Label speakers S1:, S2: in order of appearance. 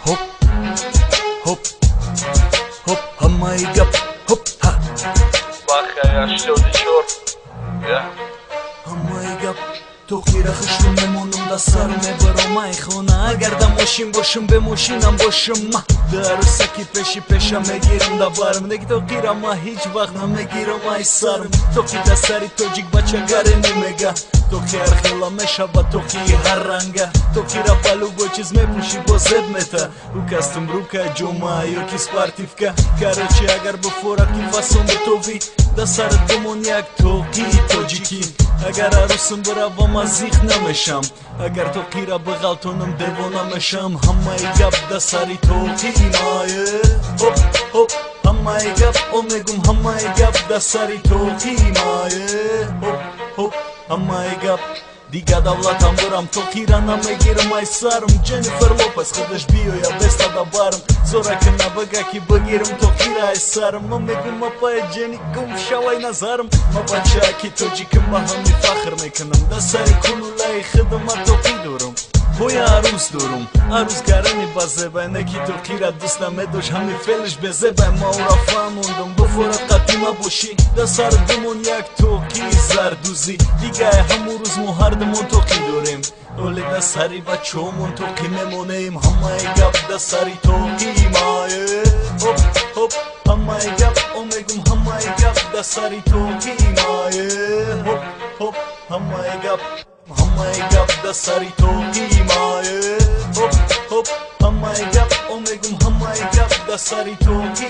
S1: Hop, hop, hop, hamma gap, hop, ha.
S2: Baxa yaşlı odichor. Ya.
S1: Hamma gap. To'qira xishim memonimda sarme baromay xona agarda moshin boshim be moshinam boshim ma darusaki peshi pesha megirim da barim neg to'qira ma hech vaqt namegirim ay sarim to'qida sari tojik bacha gareni mega to'qi arxela meshaba to'qi harranga to'qira balu bochiz mepushi bozeb meta u kastum ruka joma yoki sportivka короче agar bu foraki fason to'vi da sar demoniak to'qi tojiki agar arusim biravam азих намешам агар тоқира бғалтонам девона мешам ҳамаи гап да сари тоқи имае хоп хоп ҳамаи гап омегум ҳамаи гап да сари тоқи имае хоп хоп ҳамаи гап дига давлатам бурам тоқира намегирам ай сарм Дженнифер Лопес худаш биёя беста да барм зораки набагаки бигирам тоқира ай сарм ма мегум апае ҷени гум шавай назарм ма бачааки тоҷиким ба ҳами фахр мекунам да сари кунулаи хидмат тоқи дорам боя арӯз дорам арӯзгарани ба зебай неки тоқира дӯст намедошт ҳами фелиш безебай ма ора фаҳмондам буфорат қатима бошӣ да сар думон як тоқи зардӯзӣ дигаи ҳамун рӯз мо ҳардумон тоқи дорем оле да сари бачаҳомон тоқи мемонем ҳамаи гап да сари тоқи имае хоп хоп ҳамаи гап омегум ҳамаи гап да сари тоқи имае хоп хоп ҳамаи гап ҳамаи гап да сари тоқи имае хоп хоп ҳамаи гап омегум ҳамаи гап да сари тоқи